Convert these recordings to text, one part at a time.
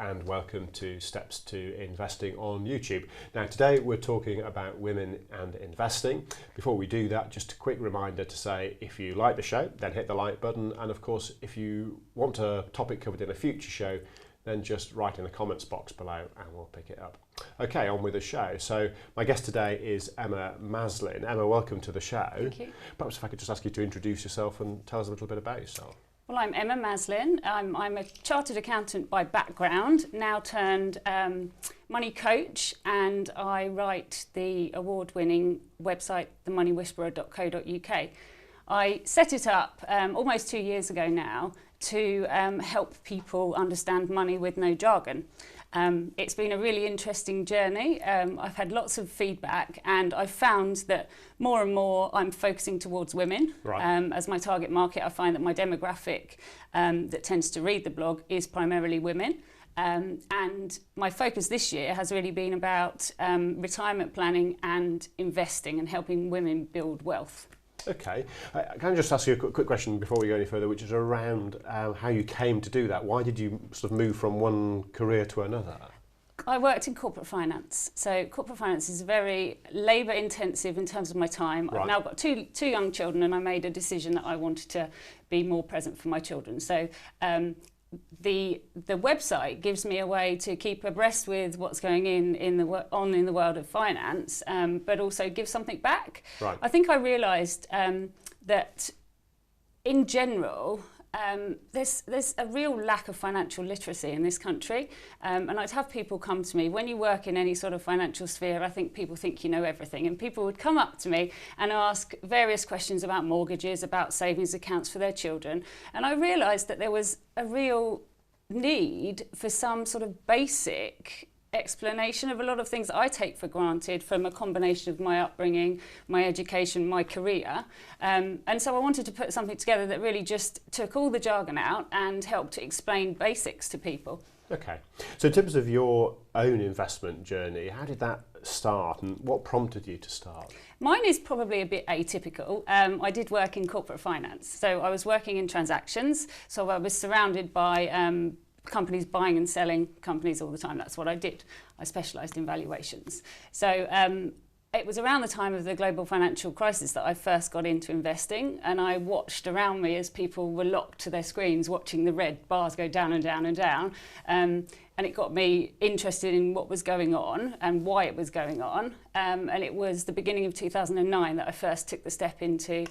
and welcome to Steps to Investing on YouTube. Now today we're talking about women and investing. Before we do that, just a quick reminder to say if you like the show, then hit the like button, and of course if you want a topic covered in a future show, then just write in the comments box below and we'll pick it up. Okay, on with the show. So my guest today is Emma Maslin. Emma, welcome to the show. Thank you. Perhaps if I could just ask you to introduce yourself and tell us a little bit about yourself. Well, I'm Emma Maslin. I'm a chartered accountant by background, now turned money coach, and I write the award-winning website, themoneywhisperer.co.uk. I set it up almost 2 years ago now to help people understand money with no jargon. It's been a really interesting journey. I've had lots of feedback, and I've found that more and more I'm focusing towards women. Right. As my target market. I find that my demographic that tends to read the blog is primarily women. And my focus this year has really been about retirement planning and investing and helping women build wealth. Okay, can I just ask you a quick question before we go any further, which is around how you came to do that? Why did you sort of move from one career to another? I worked in corporate finance. So corporate finance is very labour intensive in terms of my time. Right. I've now got two young children, and I made a decision that I wanted to be more present for my children. So the website gives me a way to keep abreast with what's going in the world of finance, but also give something back. Right. I think I realised that in general there's a real lack of financial literacy in this country, and I'd have people come to me when you work in any sort of financial sphere. I think people think you know everything, and people would come up to me and ask various questions about mortgages, about savings accounts for their children, and I realised that there was a real need for some sort of basic explanation of a lot of things that I take for granted from a combination of my upbringing, my education, my career. And so I wanted to put something together that really just took all the jargon out and helped to explain basics to people. Okay, so in terms of your own investment journey, how did that start and what prompted you to start? Mine is probably a bit atypical. I did work in corporate finance, so I was working in transactions, so I was surrounded by companies buying and selling companies all the time. That's what I did. I specialised in valuations. So it was around the time of the global financial crisis that I first got into investing, and I watched around me as people were locked to their screens watching the red bars go down and down and down. And it got me interested in what was going on and why it was going on. And it was the beginning of 2009 that I first took the step into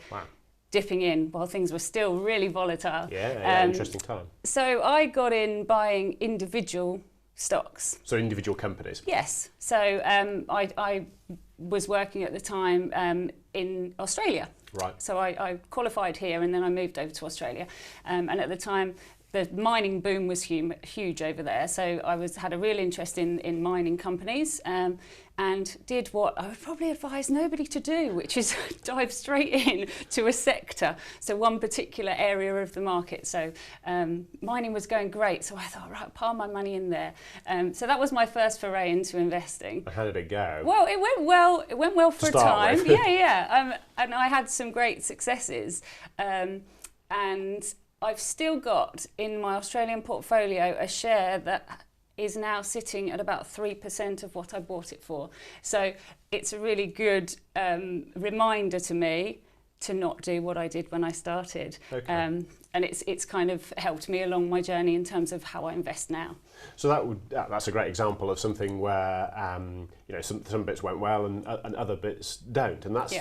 dipping in while things were still really volatile. Yeah, interesting time. So I got in buying individual stocks. So individual companies? Yes. So I was working at the time in Australia. Right. So I qualified here, and then I moved over to Australia. And at the time, the mining boom was huge over there, so I had a real interest in mining companies, and did what I would probably advise nobody to do, which is dive straight in to a sector, so one particular area of the market. So mining was going great, so I thought, right, pile my money in there. So that was my first foray into investing. How did it go? Well, it went well. It went well for a time. With. Yeah. And I had some great successes, and I've still got in my Australian portfolio a share that is now sitting at about 3% of what I bought it for. So it's a really good reminder to me to not do what I did when I started. Okay. And it's kind of helped me along my journey in terms of how I invest now. So that's a great example of something where some bits went well and other bits don't, and that's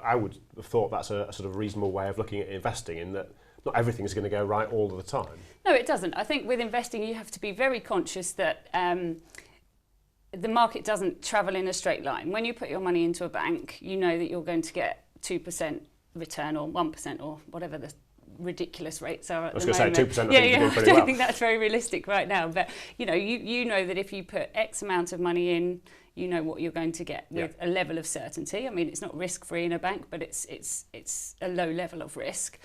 I would have thought that's a sort of reasonable way of looking at investing, in that not everything is going to go right all the time. No, it doesn't. I think with investing you have to be very conscious that the market doesn't travel in a straight line. When you put your money into a bank, you know that you're going to get 2% return or 1% or whatever the ridiculous rates are at the moment. I was going to say 2%. I don't think that's very realistic right now. But you know that if you put X amount of money in, you know what you're going to get with a level of certainty. I mean, it's not risk-free in a bank, but it's a low level of risk.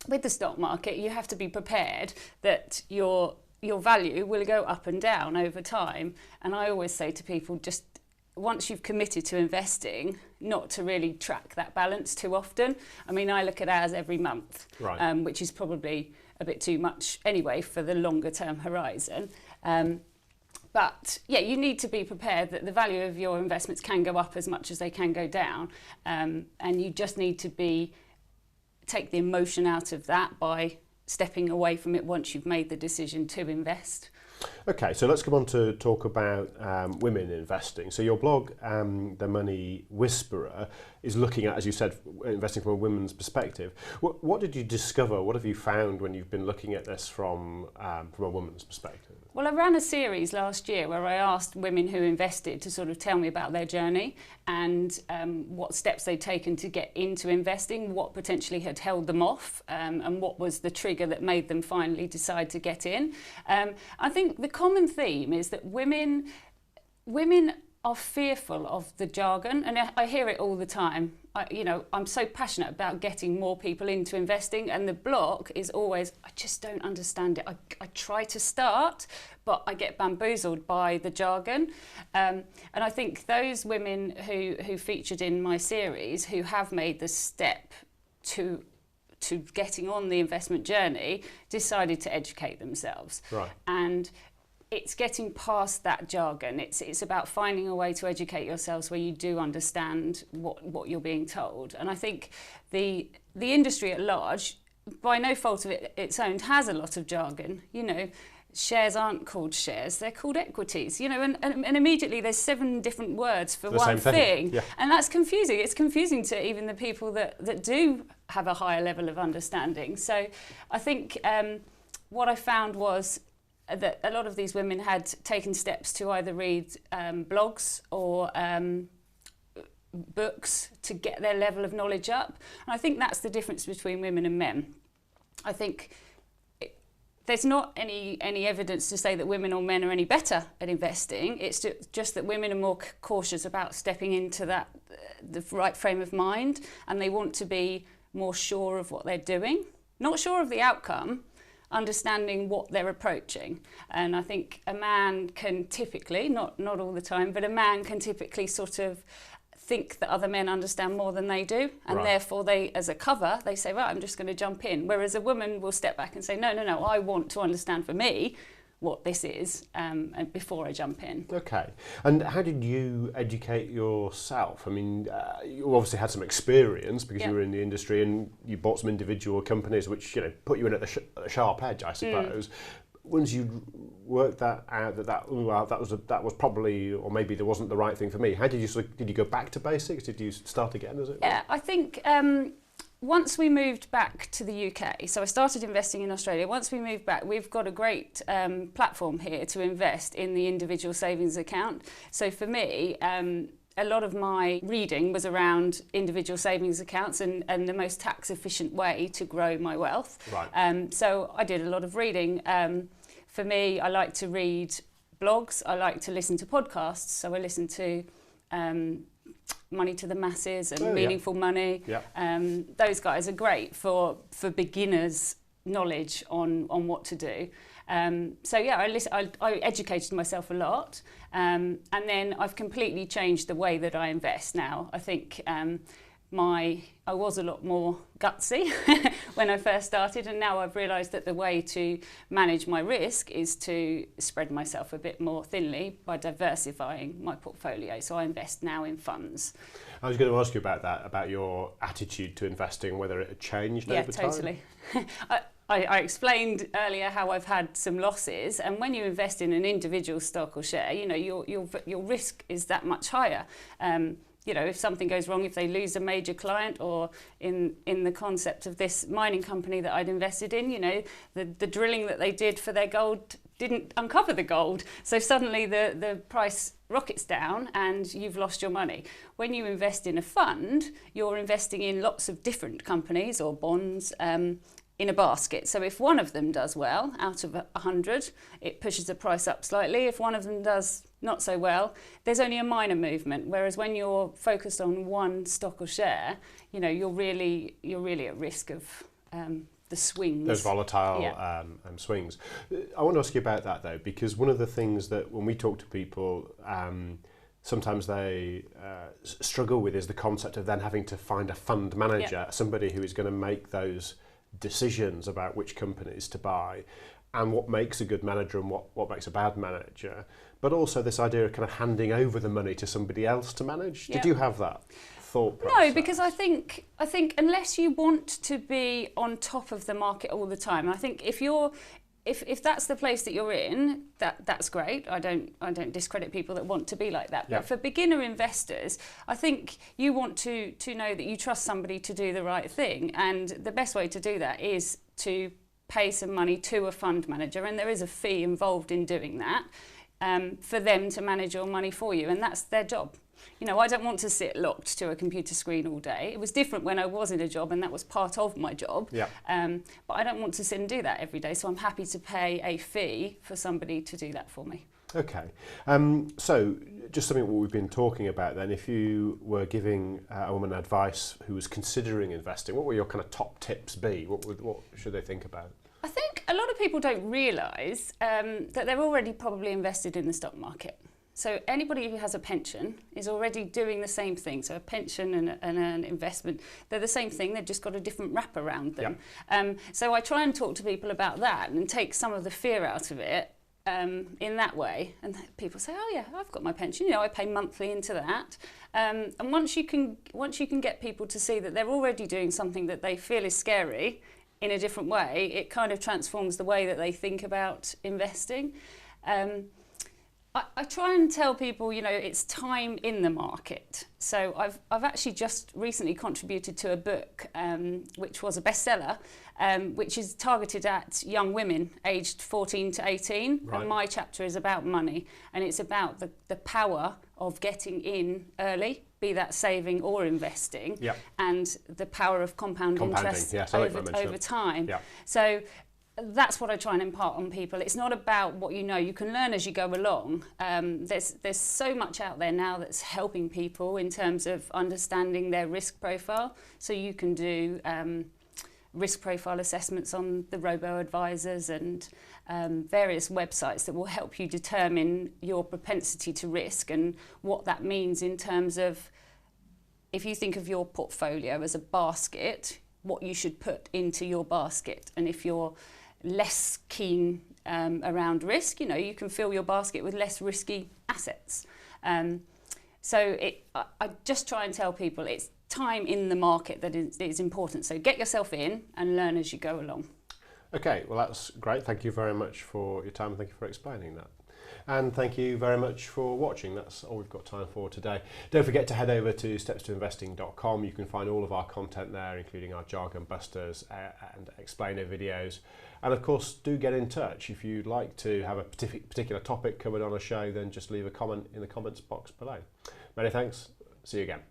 With the stock market, you have to be prepared that your value will go up and down over time. And I always say to people, just once you've committed to investing, not to really track that balance too often. I mean, I look at ours every month, right. Which is probably a bit too much anyway for the longer term horizon. But yeah, you need to be prepared that the value of your investments can go up as much as they can go down, and you just need to take the emotion out of that by stepping away from it once you've made the decision to invest. Okay, so let's come on to talk about women investing. So your blog, The Money Whisperer, is looking at, as you said, investing from a women's perspective. What did you discover? What have you found when you've been looking at this from a woman's perspective? Well, I ran a series last year where I asked women who invested to sort of tell me about their journey and what steps they'd taken to get into investing, what potentially had held them off, and what was the trigger that made them finally decide to get in. I think the common theme is that women are fearful of the jargon, and I hear it all the time. I'm so passionate about getting more people into investing, and the block is always, I just don't understand it. I try to start, but I get bamboozled by the jargon. And I think those women who featured in my series, who have made the step to getting on the investment journey, decided to educate themselves. Right. And it's getting past that jargon. It's about finding a way to educate yourselves where you do understand what you're being told. And I think the industry at large, by no fault of its own, has a lot of jargon. Shares aren't called shares, they're called equities, and immediately there's 7 different words for one thing. Yeah. And that's confusing. It's confusing to even the people that do have a higher level of understanding. So I think what I found was that a lot of these women had taken steps to either read blogs or books to get their level of knowledge up. And I think that's the difference between women and men. I think there's not any evidence to say that women or men are any better at investing. It's just that women are more cautious about stepping into the right frame of mind, and they want to be more sure of what they're doing. Not sure of the outcome, understanding what they're approaching. And I think a man can typically, not all the time, but a man can typically sort of think that other men understand more than they do, and right. Therefore they, as a cover, they say, right, I'm just going to jump in. Whereas a woman will step back and say, no, I want to understand for me what this is and before I jump in. Okay. And how did you educate yourself? I mean, you obviously had some experience because you were in the industry and you bought some individual companies which put you in at the sharp edge, I suppose. Once you worked that out, that was probably, or maybe there wasn't the right thing for me. How did you go back to basics? Did you start again, as it were? Yeah, I think once we moved back to the UK, so I started investing in Australia. Once we moved back, we've got a great platform here to invest in the individual savings account. So for me, a lot of my reading was around individual savings accounts and the most tax efficient way to grow my wealth. Right. So I did a lot of reading. For me, I like to read blogs. I like to listen to podcasts. So I listen to Money to the Masses and Meaningful Money. Yeah. Those guys are great for beginners' knowledge on what to do. I educated myself a lot, and then I've completely changed the way that I invest now. I think I was a lot more gutsy when I first started, and now I've realised that the way to manage my risk is to spread myself a bit more thinly by diversifying my portfolio. So I invest now in funds. I was going to ask you about that, about your attitude to investing, whether it had changed over time. Yeah, totally. I explained earlier how I've had some losses, and when you invest in an individual stock or share, your risk is that much higher. If something goes wrong, if they lose a major client, or in the concept of this mining company that I'd invested in, the drilling that they did for their gold didn't uncover the gold. So suddenly the price rockets down and you've lost your money. When you invest in a fund, you're investing in lots of different companies or bonds in a basket. So if one of them does well, out of 100, it pushes the price up slightly. If one of them does not so well, there's only a minor movement. Whereas when you're focused on one stock or share, you're really at risk of the swings. Those volatile swings. I want to ask you about that though, because one of the things that when we talk to people, sometimes they struggle with is the concept of then having to find a fund manager, somebody who is going to make those decisions about which companies to buy and what makes a good manager and what makes a bad manager, but also this idea of kind of handing over the money to somebody else to manage. Yeah. Did you have that thought process? No, because I think unless you want to be on top of the market all the time, I think if that's the place that you're in, that's great. I don't discredit people that want to be like that. Yeah. But for beginner investors, I think you want to know that you trust somebody to do the right thing, and the best way to do that is to pay some money to a fund manager, and there is a fee involved in doing that, for them to manage your money for you, and that's their job. You know, I don't want to sit locked to a computer screen all day. It was different when I was in a job, and that was part of my job. Yeah. But I don't want to sit and do that every day, so I'm happy to pay a fee for somebody to do that for me. Okay. So just something what we've been talking about then, if you were giving a woman advice who was considering investing, what would your kind of top tips be? What should they think about? I think a lot of people don't realise that they're already probably invested in the stock market. So anybody who has a pension is already doing the same thing. So a pension and an investment, they're the same thing, they've just got a different wrap around them. Yep. So I try and talk to people about that and take some of the fear out of it in that way. And people say, oh yeah, I've got my pension, you know, I pay monthly into that. And once you can get people to see that they're already doing something that they feel is scary in a different way, it kind of transforms the way that they think about investing. I try and tell people, you know, it's time in the market. So I've actually just recently contributed to a book, which was a bestseller, which is targeted at young women aged 14 to 18. Right. And my chapter is about money, and it's about the power of getting in early, be that saving or investing, yep. And the power of compound interest, yes, over time. Yep. So that's what I try and impart on people. It's not about what you know. You can learn as you go along. There's so much out there now that's helping people in terms of understanding their risk profile. So you can do risk profile assessments on the robo-advisors and various websites that will help you determine your propensity to risk and what that means in terms of, if you think of your portfolio as a basket, what you should put into your basket. And if you're less keen around risk, you know, you can fill your basket with less risky assets. So I just try and tell people it's time in the market that is important. So get yourself in and learn as you go along. Okay, well that's great. Thank you very much for your time and thank you for explaining that. And thank you very much for watching. That's all we've got time for today. Don't forget to head over to stepstoinvesting.com. You can find all of our content there, including our jargon busters and explainer videos. And of course, do get in touch. If you'd like to have a particular topic covered on a show, then just leave a comment in the comments box below. Many thanks. See you again.